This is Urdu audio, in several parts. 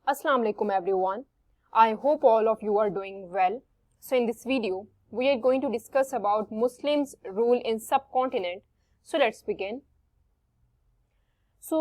Assalamu alaikum everyone. I hope all of you are doing well. So in this video, we are going to discuss about Muslims' rule in subcontinent. So let's begin. So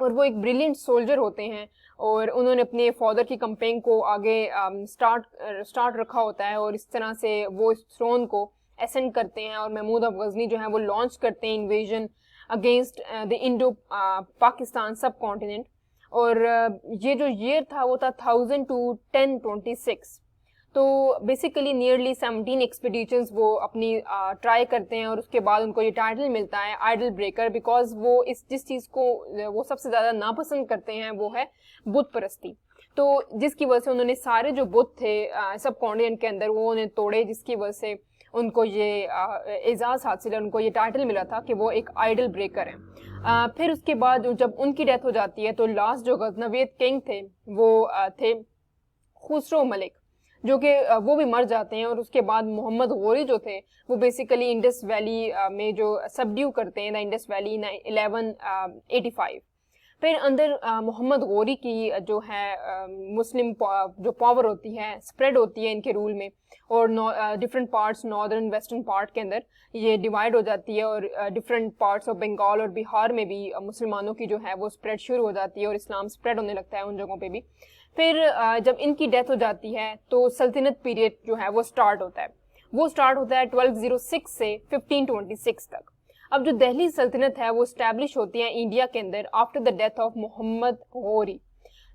اور وہ ایک بریلینٹ سولجر ہوتے ہیں اور انہوں نے اپنے فادر کی کمپین کو آگے سٹارٹ رکھا ہوتا ہے اور اس طرح سے وہ اس تھرون کو اسینڈ کرتے ہیں اور محمود آف غزنی جو ہیں وہ لانچ کرتے ہیں invasion against the undo Pakistan sub continent. اور یہ جو ایئر تھا وہ تھا 1000 to 1026. تو بیسیکلی نیئرلی 17 ایکسپیڈیشنز وہ اپنی ٹرائی کرتے ہیں اور اس کے بعد ان کو یہ ٹائٹل ملتا ہے آئیڈل بریکر, بیکاز وہ جس چیز کو وہ سب سے زیادہ ناپسند کرتے ہیں وہ ہے بت پرستی. تو جس کی وجہ سے انہوں نے سارے جو بت تھے سب کانٹیننٹ کے اندر وہ انہیں توڑے, جس کی وجہ سے ان کو یہ اعزاز حاصل ہے, ان کو یہ ٹائٹل ملا تھا کہ وہ ایک آئیڈل بریکر ہیں. پھر اس کے بعد جب ان کی ڈیتھ ہو جاتی ہے تو لاسٹ جو غزنویت کنگ تھے وہ تھے خسرو ملک, جو کہ وہ بھی مر جاتے ہیں. اور اس کے بعد محمد غوری جو تھے وہ بیسیکلی انڈس ویلی میں جو سبڈیو کرتے ہیں, دا انڈس ویلی 1185. پھر اندر محمد غوری کی جو ہے مسلم جو پاور ہوتی ہے اسپریڈ ہوتی ہے ان کے رول میں, اور different parts northern western part کے اندر یہ ڈیوائڈ ہو جاتی ہے, اور ڈفرینٹ پارٹس آف بنگال اور بہار میں بھی مسلمانوں کی جو ہے وہ اسپریڈ شروع ہو جاتی ہے اور اسلام اسپریڈ ہونے لگتا ہے ان جگہوں پہ بھی. پھر جب ان کی ڈیتھ ہو جاتی ہے تو سلطنت پیریڈ جو ہے وہ سٹارٹ ہوتا ہے. وہ سٹارٹ ہوتا ہے 1206 سے 1526 تک. اب جو دہلی سلطنت ہے وہ اسٹیبلش ہوتی ہے انڈیا کے اندر after the death of Muhammad Ghori.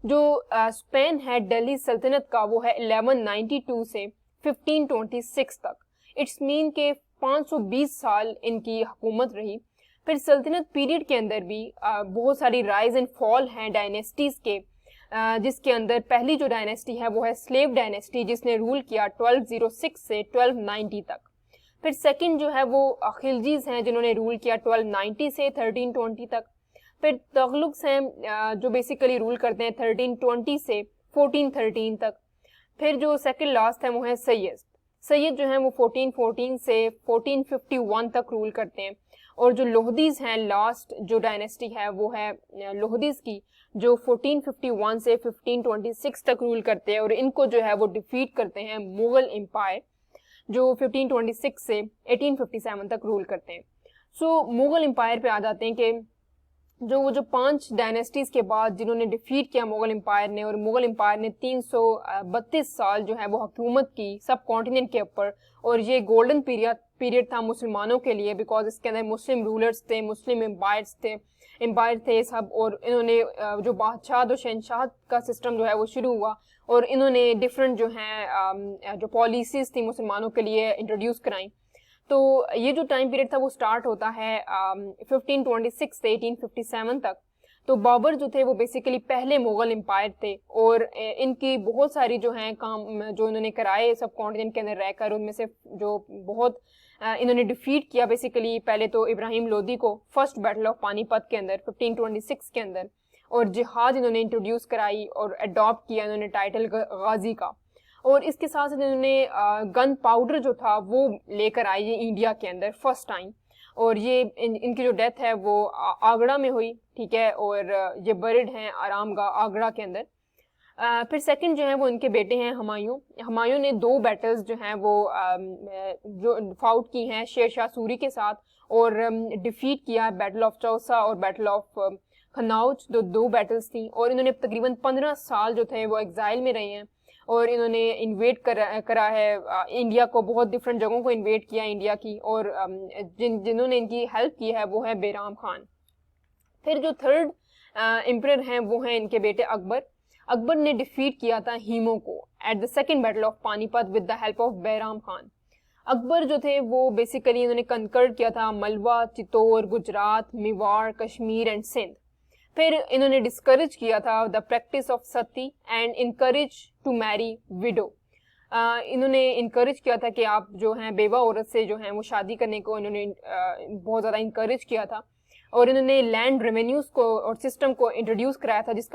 جو اسپین ہے دہلی سلطنت کا وہ ہے 1192 سے 1526 تک. اٹس مین کہ 520 سال ان کی حکومت رہی. پھر سلطنت پیریڈ کے اندر بھی بہت ساری رائز اینڈ فال ہیں ڈائنیسٹیز کے, جس کے اندر پہلی جو ڈائنیسٹی ہے وہ ہے سلیو ڈائنیسٹی, جس نے رول کیا 1206 سے 1290 تک. پھر سیکنڈ جو ہے وہ خلجیز ہیں جنہوں نے رول کیا 1290 سے 1320 تک. پھر تغلقس ہیں جو بیسیکلی رول کرتے ہیں 1320 سے 1413 تک. پھر جو سیکنڈ لاسٹ ہے وہ ہے سید جو ہیں وہ 1414 سے 1451 تک رول کرتے ہیں. اور جو لوہدیز ہیں لاسٹ جو ڈائنیسٹی ہے وہ ہے لوہدیز کی, جو 1451 سے 1526 تک رول کرتے ہیں, اور ان کو جو ہے وہ ڈیفیٹ کرتے ہیں مغل امپائر جو 1526 سے 1857 تک رول کرتے ہیں. سو مغل امپائر پہ آ جاتے ہیں کہ وہ جو 5 ڈائنیسٹیز کے بعد جنہوں نے ڈیفیٹ کیا مغل امپائر نے, اور مغل امپائر نے 332 سال جو ہے وہ حکومت کی سب کانٹیننٹ کے اوپر, اور یہ گولڈن پیریڈ تھا مسلمانوں کے لیے, بیکاز اس کے اندر مسلم رولرز تھے, مسلم امپائر تھے سب, اور انہوں نے جو بادشاہ و شہنشاہ کا سسٹم جو ہے وہ شروع ہوا, اور انہوں نے ڈفرینٹ جو ہیں جو پالیسیز تھی مسلمانوں کے لیے انٹروڈیوس کرائیں. تو یہ جو ٹائم پیریڈ تھا وہ سٹارٹ ہوتا ہے 1526 سے 1857 تک. تو بابر جو تھے وہ بیسیکلی پہلے مغل امپائر تھے, اور ان کی بہت ساری جو ہیں کام جو انہوں نے کرائے سب کانٹیننٹ کے اندر رہ کر, ان میں سے جو بہت انہوں نے ڈیفیٹ کیا بیسیکلی پہلے تو ابراہیم لودھی کو فرسٹ بیٹل آف پانی پت کے اندر 1526 کے اندر, اور جہاد انہوں نے انٹروڈیوس کرائی اور اڈاپٹ کیا انہوں نے ٹائٹل غازی کا. اور اس کے ساتھ ساتھ انہوں نے گن پاؤڈر جو تھا وہ لے کر آئی انڈیا کے اندر فرسٹ ٹائم, اور یہ ان کی جو ڈیتھ ہے وہ آگرہ میں ہوئی, ٹھیک ہے, اور یہ برڈ ہیں آرام گاہ آگرہ کے اندر. پھر سیکنڈ جو ہیں وہ ان کے بیٹے ہیں ہمایوں نے 2 بیٹلز جو ہیں وہ جو فاؤٹ کی ہیں شیر شاہ سوری کے ساتھ, اور ڈیفیٹ کیا بیٹل آف چوسا اور بیٹل آف کناؤج, جو 2 بیٹلز تھیں. اور انہوں نے تقریباً 15 سال جو تھے وہ ایگزائل میں رہے ہیں, اور انہوں نے انویٹ کرا ہے انڈیا کو, بہت ڈفرینٹ جگہوں کو انویٹ کیا انڈیا کی, اور جنہوں نے ان کی ہیلپ کی ہے وہ ہے بیرام خان. پھر جو تھرڈ امپرر ہیں وہ ہیں ان کے بیٹے اکبر نے ڈیفیٹ کیا تھا ہیمو کو at the second battle of Panipat with the help of Bairam Khan. Akbar جو تھے وہ بیسیکلی انہوں نے کنکرڈ کیا تھا ملوا, چتور, گجرات, میواڑ, کشمیر اینڈ سندھ. پھر انہوں نے ڈسکریج کیا تھا the practice of sati and encouraged to marry widow. انہوں نے انکریج کیا تھا کہ آپ جو ہیں بیوہ عورت سے جو ہیں وہ شادی کرنے کو انہوں نے بہت زیادہ انکریج کیا تھا, اور انہوں نے لینڈ ریونیوز کو اور سسٹم کو انٹروڈیوس کرایا تھا جس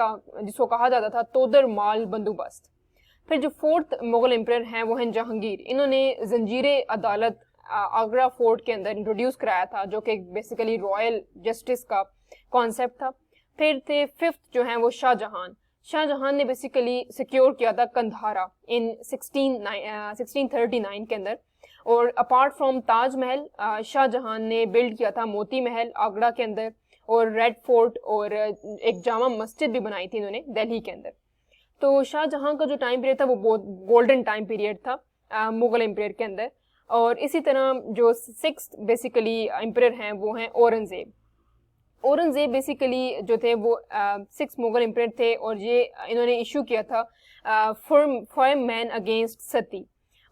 کو کہا جاتا تھا تودر مال بندوبست. پھر جو 4th مغل امپرر ہیں وہ ہیں جہانگیر. انہوں نے زنجیر عدالت آگرہ فورٹ کے اندر انٹروڈیوس کرایا تھا, جو کہ بیسیکلی رائل جسٹس کا کانسیپٹ تھا. پھر تھے 5th جو ہیں وہ شاہ جہان نے بیسیکلی سیکیور کیا تھا کندھارا ان 1639 کے اندر. اور اپارٹ فرام تاج محل شاہ جہان نے بلڈ کیا تھا موتی محل آگرہ کے اندر, اور ریڈ فورٹ اور ایک جامع مسجد بھی بنائی تھی انہوں نے دہلی کے اندر. تو شاہ جہاں کا جو ٹائم پیریڈ تھا وہ بہت گولڈن ٹائم پیریڈ تھا مغل امپائر کے اندر. اور اسی طرح جو 6 بیسیکلی امپائر ہیں وہ ہیں اورنگزیب. اورنگزیب بیسیکلی جو تھے وہ 6 مغل امپائر تھے, اور یہ انہوں نے ایشو کیا تھا فرم مین اگینسٹ ستی,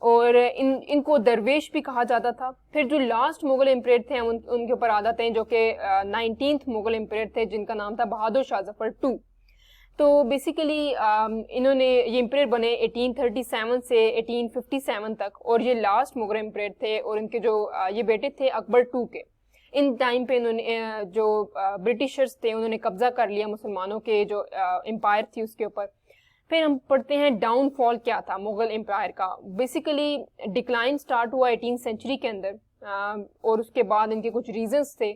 اور ان کو درویش بھی کہا جاتا تھا. پھر جو لاسٹ مغل امپائر تھے ان کے اوپر عادت ہیں جو کہ 19th مغل امپائر تھے جن کا نام تھا بہادر شاہ ظفر 2. تو بیسیکلی انہوں نے یہ امپائر بنے 1837 سے 1857 تک, اور یہ لاسٹ مغل امپائر تھے. اور ان کے جو یہ بیٹے تھے اکبر 2 کے, ان ٹائم پہ انہوں نے جو برٹشرز تھے انہوں نے قبضہ کر لیا مسلمانوں کے جو امپائر تھی اس کے اوپر. پھر ہم پڑھتے ہیں ڈاؤن فال کیا تھا مغل امپائر کا. بیسیکلی ڈکلائن سٹارٹ ہوا 18th سینچری کے اندر, اور اس کے بعد ان کے کچھ ریزنز تھے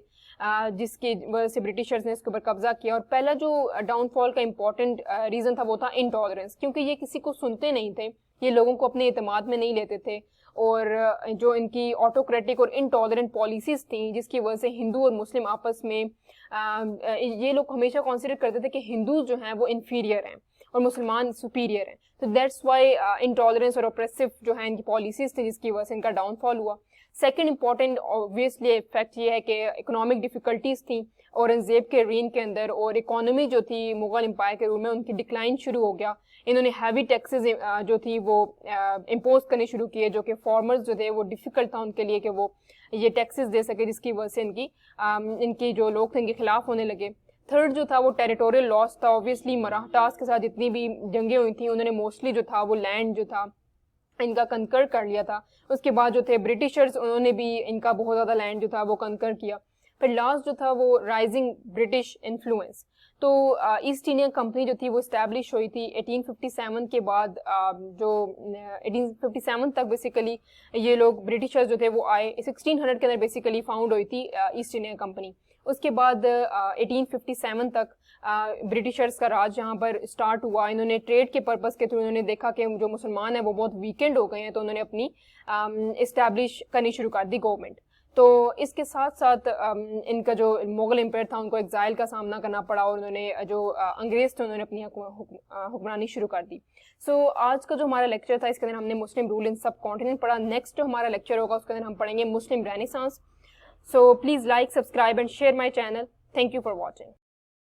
جس کی وجہ سے برٹشرز نے اس کے اوپر قبضہ کیا. اور پہلا جو ڈاؤن فال کا امپورٹنٹ ریزن تھا وہ تھا انٹالرنس, کیونکہ یہ کسی کو سنتے نہیں تھے, یہ لوگوں کو اپنے اعتماد میں نہیں لیتے تھے. اور جو ان کی آٹوکریٹک اور انٹالرنٹ پالیسیز تھیں جس کی وجہ سے ہندو اور مسلم آپس میں یہ لوگ ہمیشہ کنسیڈر کرتے تھے کہ ہندو جو ہیں وہ انفیریئر ہیں اور مسلمان سپیریئر ہیں. تو دیٹس وائی انٹالرنس اور اوپریسو جو ہیں ان کی پالیسیز تھیں جس کی وجہ سے ان کا ڈاؤن فال ہوا. سیکنڈ امپورٹنٹ اوبویسلی فیکٹ یہ ہے کہ اکنامک ڈیفیکلٹیز تھیں اورنگزیب کے رین کے اندر, اور اکانومی جو تھی مغل امپائر کے رول میں ان کی ڈکلائن شروع ہو گیا. انہوں نے ہیوی ٹیکسز جو تھی وہ امپوز کرنے شروع کیے جو کہ فارمرز جو تھے وہ ڈیفیکلٹ تھا ان کے لیے کہ وہ یہ ٹیکسز دے سکے, جس کی وجہ سے ان کی جو لوگ تھے ان کے خلاف ہونے لگے. تھرڈ جو تھا وہ ٹیریٹوریل لاس تھا. اوبویسلی مراٹھاس کے ساتھ جتنی بھی جنگیں ہوئی تھیں انہوں نے موسٹلی جو تھا وہ لینڈ جو تھا ان کا کنکر کر لیا تھا. اس کے بعد جو تھے برٹشرز انہوں نے بھی ان کا بہت زیادہ لینڈ جو تھا وہ کنکر کیا. پھر لاسٹ جو تھا وہ رائزنگ برٹش انفلوئنس. تو ایسٹ انڈیا کمپنی جو تھی وہ اسٹیبلش ہوئی تھی 1857 کے بعد. جو 1857 تک بیسیکلی یہ لوگ برٹشرز جو تھے وہ آئے. 1600 کے اندر بیسیکلی فاؤنڈ ہوئی تھی ایسٹ انڈیا کمپنی. اس کے بعد 1857 تک برٹشرز کا راج یہاں پر اسٹارٹ ہوا. انہوں نے ٹریڈ کے پرپس کے تھرو انہوں نے دیکھا کہ جو مسلمان ہیں وہ بہت ویکینڈ ہو گئے ہیں, تو انہوں نے اپنی اسٹیبلش کرنی شروع کر دی گورنمنٹ. تو اس کے ساتھ ساتھ ان کا جو مغل امپائر تھا ان کو ایگزائل کا سامنا کرنا پڑا, اور انہوں نے جو انگریز تھے انہوں نے اپنی حکمرانی شروع کر دی. سو آج کا جو ہمارا لیکچر تھا اس کے اندر ہم نے مسلم رول ان سب کانٹیننٹ پڑھا. نیکسٹ جو ہمارا لیکچر ہوگا اس کے اندر ہم پڑھیں گے مسلم Renaissance. So please like, subscribe and share my channel. Thank you for watching.